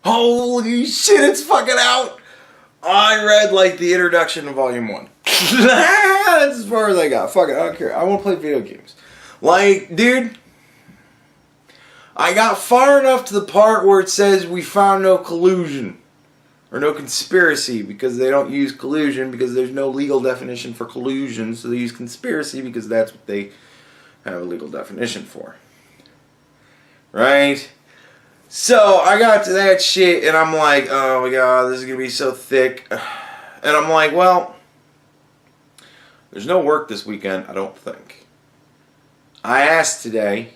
Holy shit, it's fucking out! I read, like, the introduction to Volume 1. That's as far as I got. Fuck it, I don't care. I want to play video games. Like, dude, I got far enough to the part where it says we found no collusion. Or no conspiracy, because they don't use collusion, because there's no legal definition for collusion, so they use conspiracy because that's what they have a legal definition for. Right? So, I got to that shit, and I'm like, oh my god, this is going to be so thick. And I'm like, well, there's no work this weekend, I don't think. I asked today,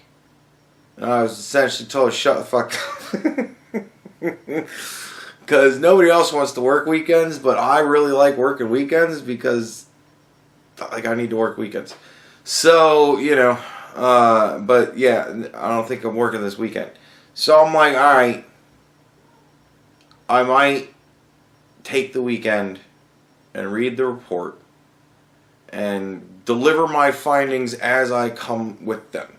and I was essentially told, shut the fuck up. Because nobody else wants to work weekends, but I really like working weekends because, like, I need to work weekends. So, you know, but yeah, I don't think I'm working this weekend. So I'm like, alright, I might take the weekend and read the report and deliver my findings as I come with them.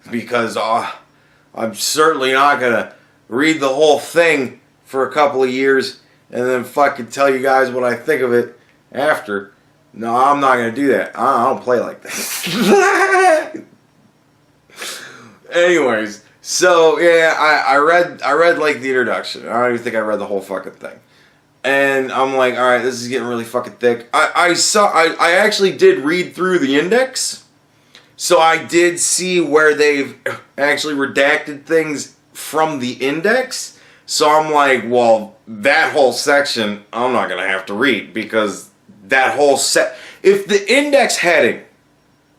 Because I'm certainly not going to read the whole thing for a couple of years and then fucking tell you guys what I think of it after. No, I'm not going to do that. I don't play like that. Anyways, so yeah, I read like the introduction. I don't even think I read the whole fucking thing. And I'm like, alright, this is getting really fucking thick. I actually did read through the index. So I did see where they've actually redacted things from the index. So I'm like, well, that whole section, I'm not going to have to read, because that whole if the index heading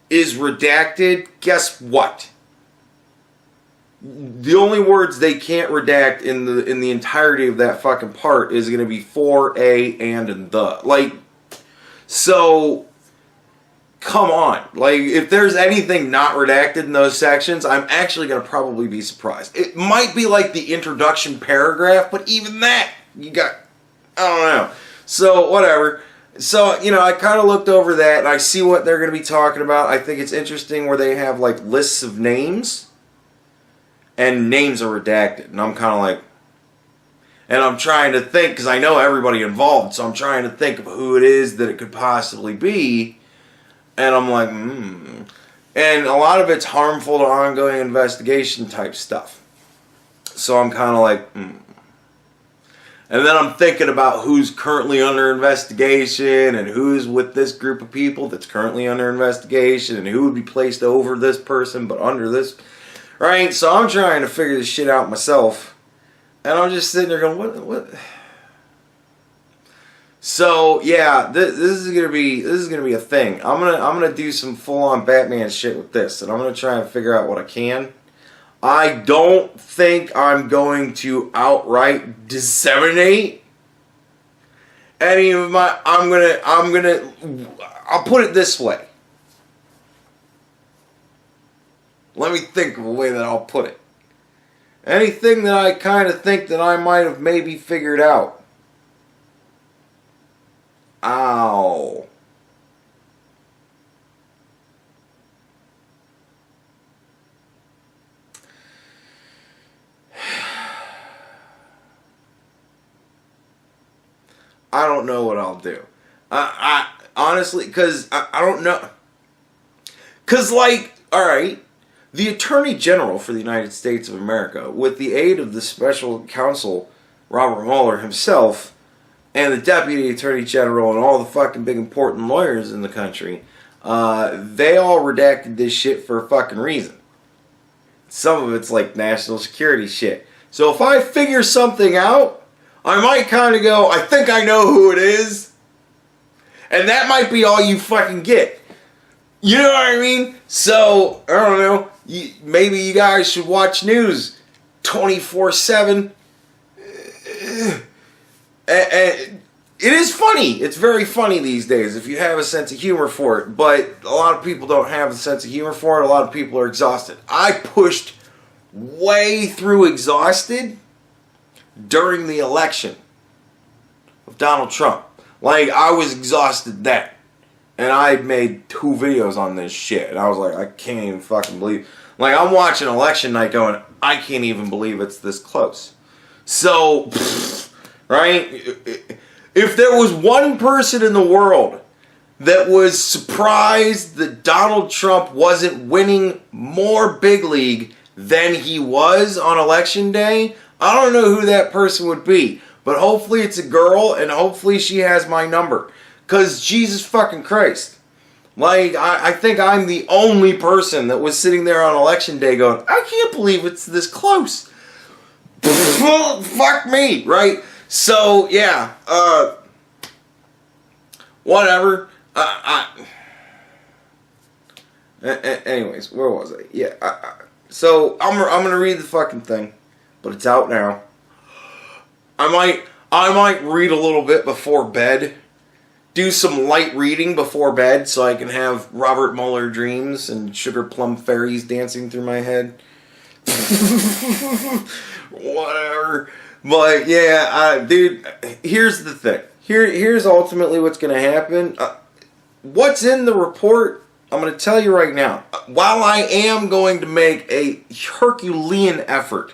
is redacted, guess what? The only words they can't redact in the entirety of that fucking part is going to be for, a, and the. Like, so, come on. Like, if there's anything not redacted in those sections, I'm actually going to probably be surprised. It might be like the introduction paragraph, but even that, I don't know. So, whatever. So, you know, I kind of looked over that, and I see what they're going to be talking about. I think it's interesting where they have, like, lists of names, and names are redacted. And I'm kind of like, and I'm trying to think, because I know everybody involved, so I'm trying to think of who it is that it could possibly be. And I'm like, And a lot of it's harmful to ongoing investigation type stuff. So I'm kind of like, And then I'm thinking about who's currently under investigation and who's with this group of people that's currently under investigation and who would be placed over this person but under this. Right? So I'm trying to figure this shit out myself. And I'm just sitting there going, what? So yeah, this is gonna be a thing. I'm gonna do some full-on Batman shit with this, and I'm gonna try and figure out what I can. I don't think I'm going to outright disseminate any of my. I'll put it this way. Let me think of a way that I'll put it. Anything that I kind of think that I might have maybe figured out. Ow. I don't know what I'll do. I honestly, because I don't know. Because, like, alright, the Attorney General for the United States of America, with the aid of the Special Counsel, Robert Mueller himself, and the Deputy Attorney General and all the fucking big important lawyers in the country, they all redacted this shit for a fucking reason. Some of it's like national security shit. So if I figure something out, I might kind of go, I think I know who it is. And that might be all you fucking get. You know what I mean? So, I don't know. Maybe you guys should watch news 24/7. And it is funny. It's very funny these days if you have a sense of humor for it. But a lot of people don't have a sense of humor for it. A lot of people are exhausted. I pushed way through exhausted during the election of Donald Trump. Like, I was exhausted then. And I made 2 videos on this shit. And I was like, I can't even fucking believe. Like, I'm watching election night going, I can't even believe it's this close. So, right? If there was one person in the world that was surprised that Donald Trump wasn't winning more big league than he was on election day, I don't know who that person would be. But hopefully it's a girl, and hopefully she has my number. Because Jesus fucking Christ. Like, I think I'm the only person that was sitting there on election day going, I can't believe it's this close. Fuck me, right? So, yeah. Whatever. Anyways, where was I? Yeah. So I'm gonna read the fucking thing, but it's out now. I might read a little bit before bed. Do some light reading before bed so I can have Robert Mueller dreams and sugar plum fairies dancing through my head. Whatever. But yeah, dude, here's the thing. Here's ultimately what's going to happen. What's in the report, I'm going to tell you right now. While I am going to make a Herculean effort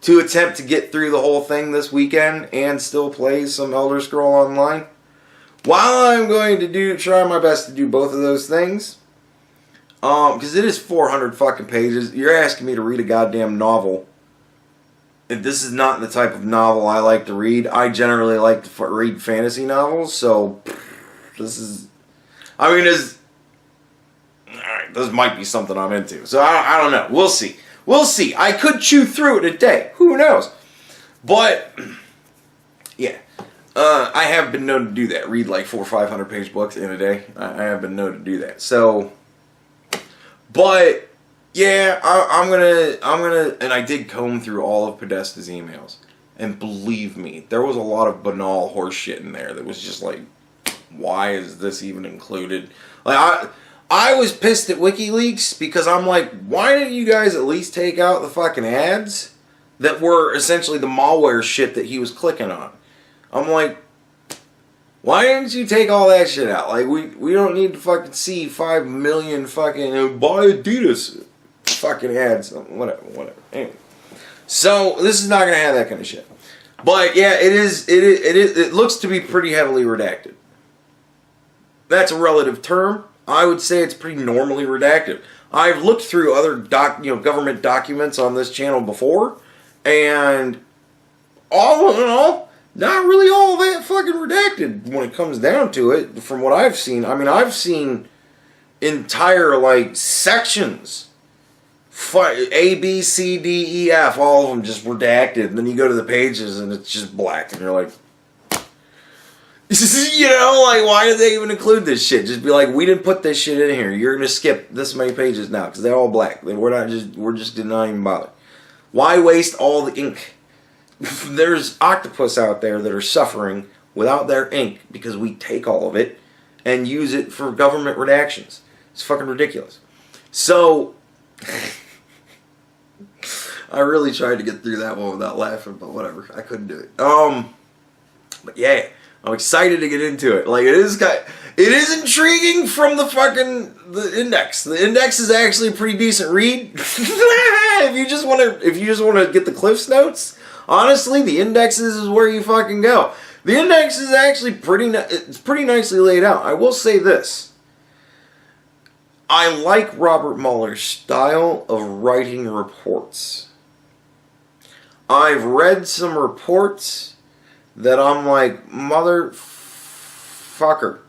to attempt to get through the whole thing this weekend and still play some Elder Scroll Online, while I'm going to try my best to do both of those things, because it is 400 fucking pages. You're asking me to read a goddamn novel. If this is not the type of novel I like to read. I generally like to read fantasy novels, so this is... I mean, this might be something I'm into. So I don't know. We'll see. We'll see. I could chew through it a day. Who knows? But, yeah. I have been known to do that. Read like 400 or 500 page books in a day. I have been known to do that. So, but... yeah, I'm gonna, and I did comb through all of Podesta's emails, and believe me, there was a lot of banal horse shit in there that was just like, why is this even included? Like, I was pissed at WikiLeaks because I'm like, why didn't you guys at least take out the fucking ads that were essentially the malware shit that he was clicking on? I'm like, why didn't you take all that shit out? Like, we don't need to fucking see 5 million fucking buy Adidas fucking ads, whatever. Anyway, so this is not gonna have that kind of shit. But yeah, it looks to be pretty heavily redacted. That's a relative term. I would say it's pretty normally redacted. I've looked through other government documents on this channel before, and all in all, not really all that fucking redacted when it comes down to it. From what I've seen, I mean, I've seen entire like sections. A, B, C, D, E, F, all of them just redacted. And then you go to the pages and it's just black. And you're like, like, why did they even include this shit? Just be like, we didn't put this shit in here. You're going to skip this many pages now because they're all black. We're just not even bother. Why waste all the ink? There's octopus out there that are suffering without their ink because we take all of it and use it for government redactions. It's fucking ridiculous. So... I really tried to get through that one without laughing, but whatever. I couldn't do it. But yeah, I'm excited to get into it. Like, it is intriguing from the index. The index is actually a pretty decent read. If you just want to get the Cliff's Notes, honestly, the indexes is where you fucking go. The index is actually it's pretty nicely laid out. I will say this. I like Robert Mueller's style of writing reports. I've read some reports that I'm like, motherfucker.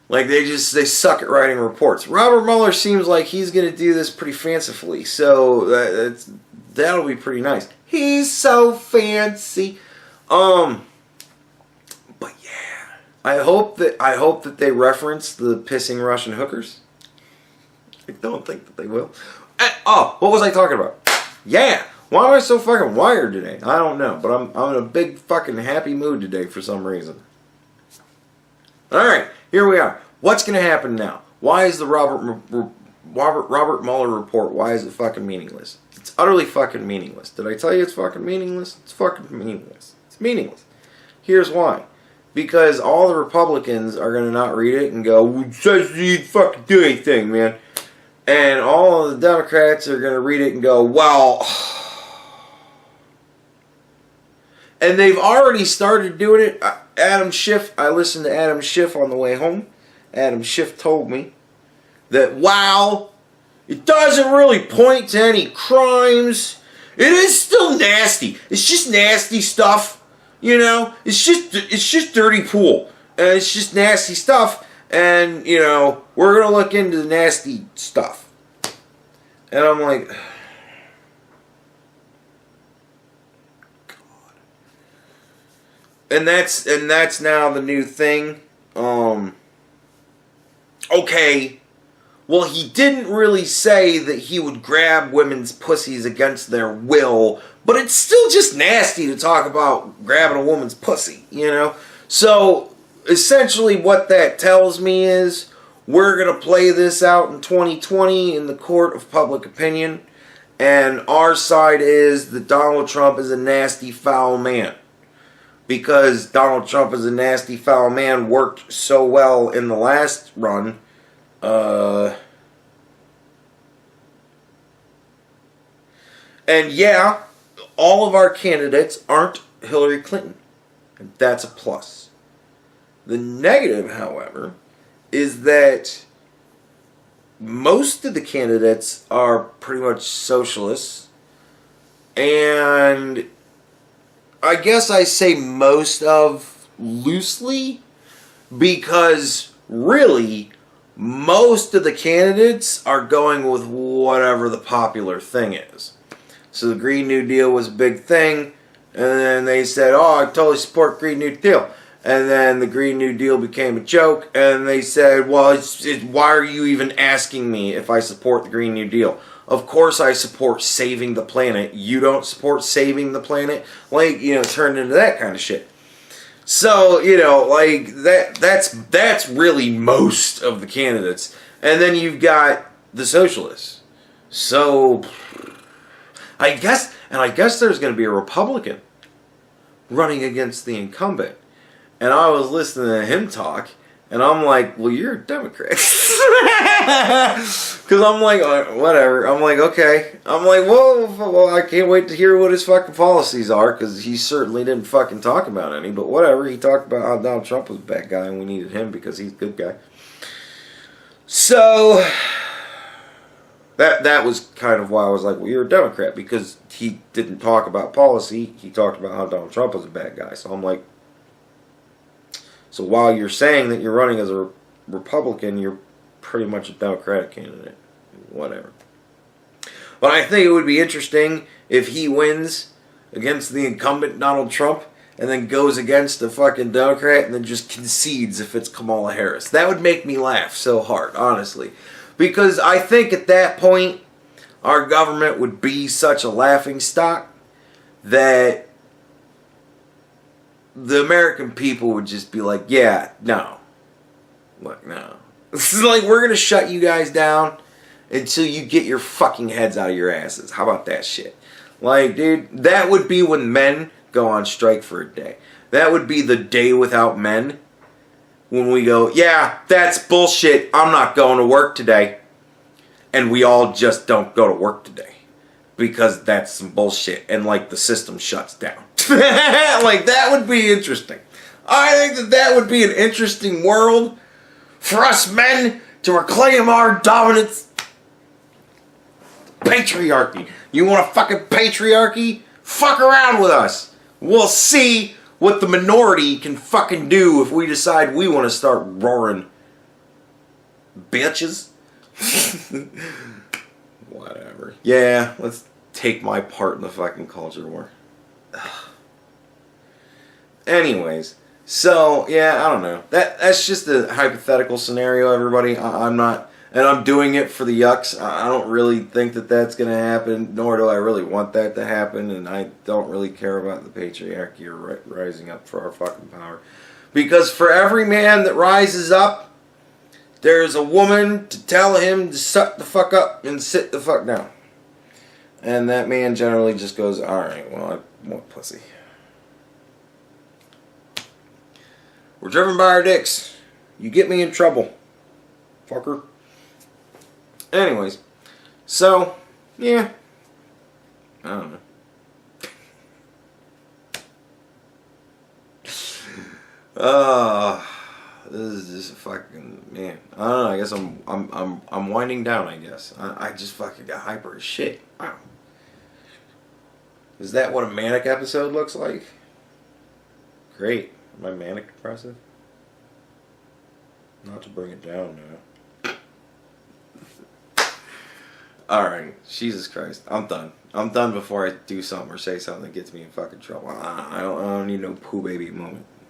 Like, they suck at writing reports. Robert Mueller seems like he's going to do this pretty fancifully, so that'll be pretty nice. He's so fancy. But yeah, I hope that they reference the pissing Russian hookers. I don't think that they will. What was I talking about? Yeah. Why am I so fucking wired today? I don't know, but I'm in a big fucking happy mood today for some reason. Alright, here we are. What's going to happen now? Why is the Robert Mueller report, why is it fucking meaningless? It's utterly fucking meaningless. Did I tell you it's fucking meaningless? It's fucking meaningless. It's meaningless. Here's why. Because all the Republicans are going to not read it and go, well, it says you didn't fucking do anything, man. And all of the Democrats are going to read it and go, well... And they've already started doing it. Adam Schiff, I listened to Adam Schiff on the way home. Adam Schiff told me that while it doesn't really point to any crimes, it is still nasty. It's just nasty stuff, you know? It's just dirty pool. And it's just nasty stuff. And, you know, we're going to look into the nasty stuff. And I'm like, God. And that's now the new thing. Okay. Well, he didn't really say that he would grab women's pussies against their will, but it's still just nasty to talk about grabbing a woman's pussy, you know? So, essentially what that tells me is we're going to play this out in 2020 in the court of public opinion, and our side is that Donald Trump is a nasty, foul man. Because Donald Trump is a nasty, foul man, worked so well in the last run. And yeah, all of our candidates aren't Hillary Clinton. And that's a plus. The negative, however, is that most of the candidates are pretty much socialists. And I guess I say most of loosely because really most of the candidates are going with whatever the popular thing is. So the Green New Deal was a big thing, and then they said, oh, I totally support Green New Deal. And then the Green New Deal became a joke, and they said, well, why are you even asking me if I support the Green New Deal? Of course I support saving the planet. You don't support saving the planet? Like, you know, turned into that kind of shit. So, you know, like, that's really most of the candidates. And then you've got the socialists. So, I guess there's going to be a Republican running against the incumbent. And I was listening to him talk, and I'm like, well, you're a Democrat. Because I'm like, whatever. I'm like, okay. I'm like, well, I can't wait to hear what his fucking policies are, because he certainly didn't fucking talk about any. But whatever. He talked about how Donald Trump was a bad guy, and we needed him because he's a good guy. So that was kind of why I was like, well, you're a Democrat, because he didn't talk about policy. He talked about how Donald Trump was a bad guy. So I'm like, so while you're saying that you're running as a Republican, you're pretty much a Democratic candidate. Whatever. But I think it would be interesting if he wins against the incumbent Donald Trump and then goes against a fucking Democrat and then just concedes if it's Kamala Harris. That would make me laugh so hard, honestly. Because I think at that point, our government would be such a laughingstock that the American people would just be like, yeah, no. Look, no. This is like, we're going to shut you guys down until you get your fucking heads out of your asses. How about that shit? Like, dude, that would be when men go on strike for a day. That would be the day without men. When we go, yeah, that's bullshit, I'm not going to work today. And we all just don't go to work today. Because that's some bullshit. And, like, the system shuts down. Like, that would be interesting. I think that would be an interesting world for us men to reclaim our dominance. Patriarchy. You want a fucking patriarchy? Fuck around with us. We'll see what the minority can fucking do if we decide we want to start roaring. Bitches. Whatever. Yeah, let's take my part in the fucking culture war. Anyways, so yeah, I don't know. That's just a hypothetical scenario, everybody. I'm not, and I'm doing it for the yucks. I don't really think that that's going to happen, nor do I really want that to happen, and I don't really care about the patriarchy or rising up for our fucking power. Because for every man that rises up, there's a woman to tell him to suck the fuck up and sit the fuck down. And that man generally just goes, alright, well, I want pussy. We're driven by our dicks. You get me in trouble, fucker. Anyways, so, yeah. I don't know. This is just a fucking man. I don't know. I guess I'm winding down. I guess I just fucking got hyper as shit. Wow. Is that what a manic episode looks like? Great. Am I manic depressive? Not to bring it down now. Alright, Jesus Christ. I'm done. I'm done before I do something or say something that gets me in fucking trouble. I don't need no poo baby moment.